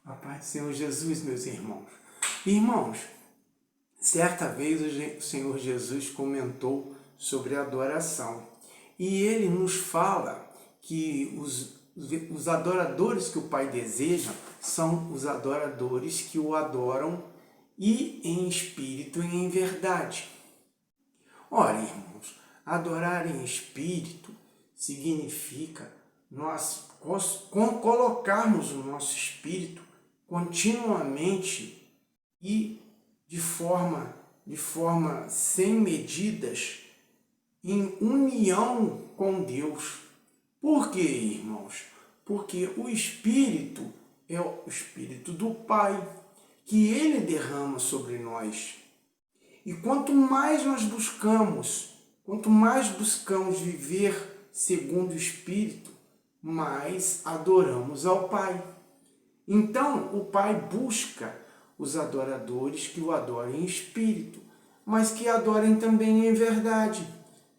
A paz do Senhor Jesus, meus irmãos. Irmãos, certa vez o Senhor Jesus comentou sobre a adoração. E ele nos fala que os adoradores que o Pai deseja são os adoradores que o adoram e em espírito e em verdade. Ora, irmãos, adorar em espírito significa nós colocarmos o nosso espírito continuamente e de forma sem medidas em união com Deus. Por quê, irmãos? Porque o Espírito é o Espírito do Pai, que Ele derrama sobre nós. E quanto mais buscamos viver segundo o Espírito, mais adoramos ao Pai. Então, o Pai busca os adoradores que o adorem em espírito, mas que adorem também em verdade.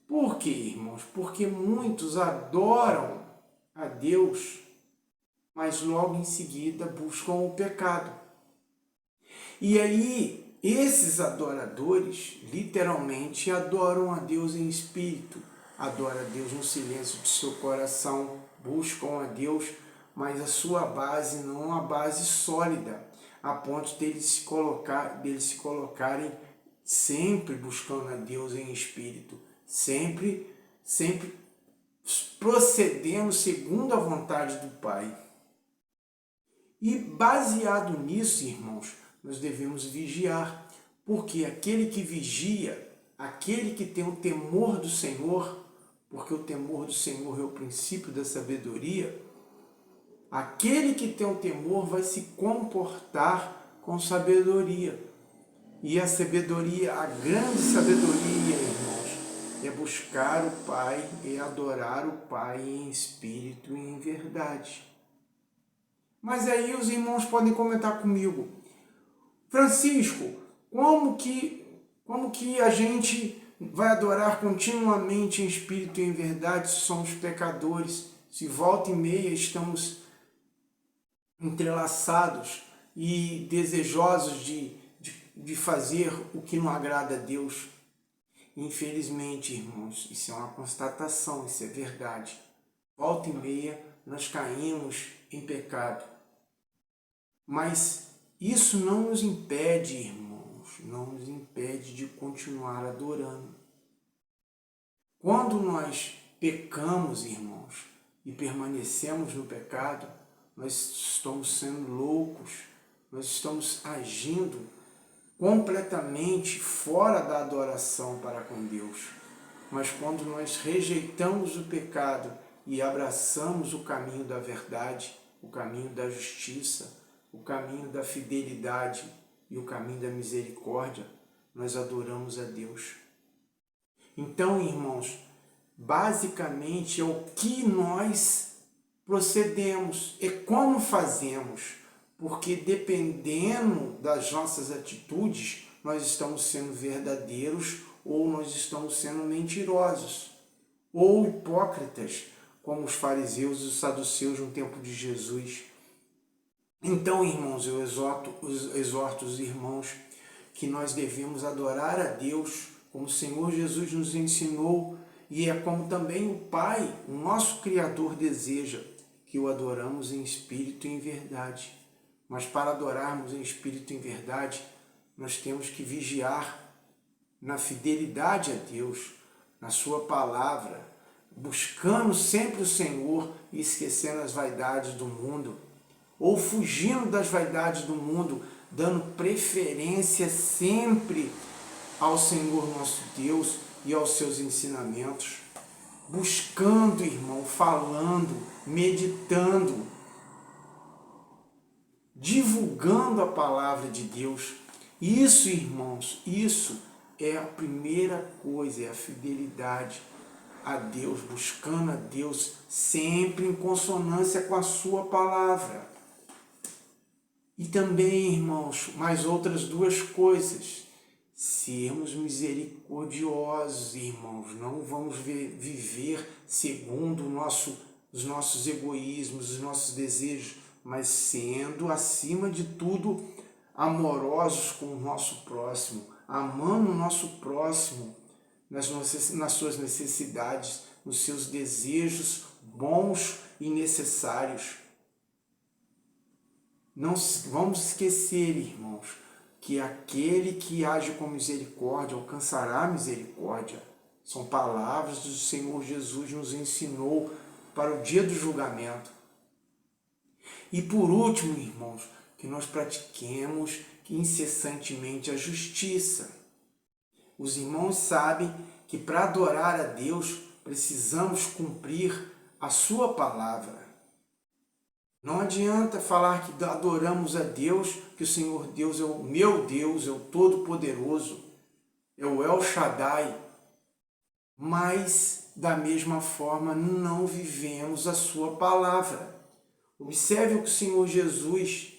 Por quê, irmãos? Porque muitos adoram a Deus, mas logo em seguida buscam o pecado. E aí, esses adoradores literalmente adoram a Deus em espírito, adoram a Deus no silêncio de seu coração, buscam a Deus, mas a sua base não é uma base sólida, a ponto deles se colocarem sempre buscando a Deus em espírito, sempre procedendo segundo a vontade do Pai. E baseado nisso, irmãos, nós devemos vigiar, porque aquele que vigia, aquele que tem o temor do Senhor, porque o temor do Senhor é o princípio da sabedoria, aquele que tem o temor vai se comportar com sabedoria. E a sabedoria, a grande sabedoria, irmãos, é buscar o Pai e adorar o Pai em espírito e em verdade. Mas aí os irmãos podem comentar comigo: Francisco, como que a gente vai adorar continuamente em espírito e em verdade se somos pecadores, se volta e meia estamos entrelaçados e desejosos de fazer o que não agrada a Deus? Infelizmente, irmãos, isso é uma constatação, isso é verdade. Volta e meia nós caímos em pecado. Mas isso não nos impede, irmãos, não nos impede de continuar adorando. Quando nós pecamos, irmãos, e permanecemos no pecado, nós estamos sendo loucos, nós estamos agindo completamente fora da adoração para com Deus. Mas quando nós rejeitamos o pecado e abraçamos o caminho da verdade, o caminho da justiça, o caminho da fidelidade e o caminho da misericórdia, nós adoramos a Deus. Então, irmãos, basicamente é o que nós procedemos, é como fazemos, porque dependendo das nossas atitudes, nós estamos sendo verdadeiros ou nós estamos sendo mentirosos, ou hipócritas, como os fariseus e os saduceus no tempo de Jesus. Então, irmãos, eu exorto os irmãos que nós devemos adorar a Deus como o Senhor Jesus nos ensinou, e é como também o Pai, o nosso Criador, deseja que o adoramos em espírito e em verdade. Mas para adorarmos em espírito e em verdade, nós temos que vigiar na fidelidade a Deus, na sua palavra, buscando sempre o Senhor e esquecendo as vaidades do mundo, ou fugindo das vaidades do mundo, dando preferência sempre ao Senhor nosso Deus e aos seus ensinamentos, buscando, irmão, falando, meditando, divulgando a palavra de Deus. Isso, irmãos, isso é a primeira coisa, é a fidelidade a Deus, buscando a Deus sempre em consonância com a sua palavra. E também, irmãos, mais outras duas coisas: sermos misericordiosos, irmãos, não vamos viver segundo os nossos egoísmos, os nossos desejos, mas sendo, acima de tudo, amorosos com o nosso próximo, amando o nosso próximo nas suas necessidades, nos seus desejos bons e necessários. Não vamos esquecer, irmãos, que aquele que age com misericórdia alcançará misericórdia. São palavras do Senhor Jesus nos ensinou para o dia do julgamento. E por último, irmãos, que nós pratiquemos incessantemente a justiça. Os irmãos sabem que para adorar a Deus precisamos cumprir a sua palavra. Não adianta falar que adoramos a Deus, que o Senhor Deus é o meu Deus, é o Todo-Poderoso, é o El Shaddai, mas da mesma forma não vivemos a sua palavra. Observe o que o Senhor Jesus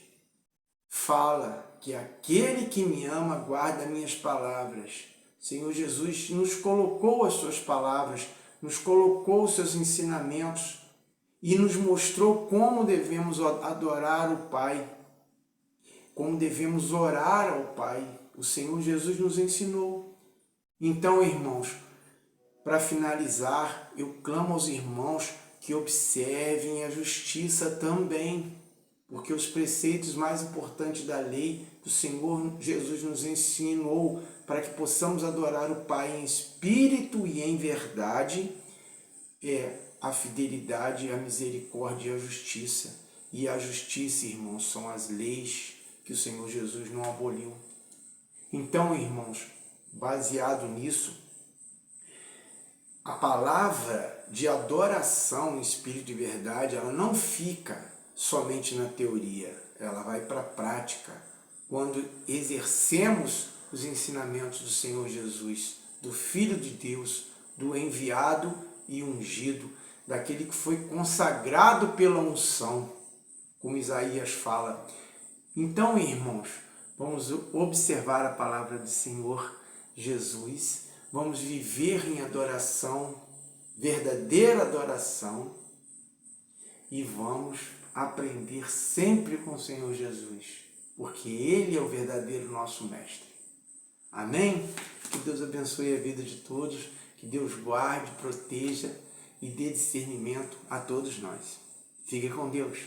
fala, que aquele que me ama guarda minhas palavras. O Senhor Jesus nos colocou as suas palavras, nos colocou os seus ensinamentos e nos mostrou como devemos adorar o Pai, como devemos orar ao Pai. O Senhor Jesus nos ensinou. Então, irmãos, para finalizar, eu clamo aos irmãos que observem a justiça também, porque os preceitos mais importantes da lei que o Senhor Jesus nos ensinou para que possamos adorar o Pai em espírito e em verdade é a fidelidade, a misericórdia e a justiça. E a justiça, irmãos, são as leis que o Senhor Jesus não aboliu. Então, irmãos, baseado nisso, a palavra de adoração em espírito e verdade, ela não fica somente na teoria, ela vai para a prática, quando exercemos os ensinamentos do Senhor Jesus, do Filho de Deus, do enviado e ungido, daquele que foi consagrado pela unção, como Isaías fala. Então, irmãos, vamos observar a palavra do Senhor Jesus, vamos viver em adoração, verdadeira adoração, e vamos aprender sempre com o Senhor Jesus, porque Ele é o verdadeiro nosso Mestre. Amém? Que Deus abençoe a vida de todos, que Deus guarde, proteja e dê discernimento a todos nós. Fique com Deus.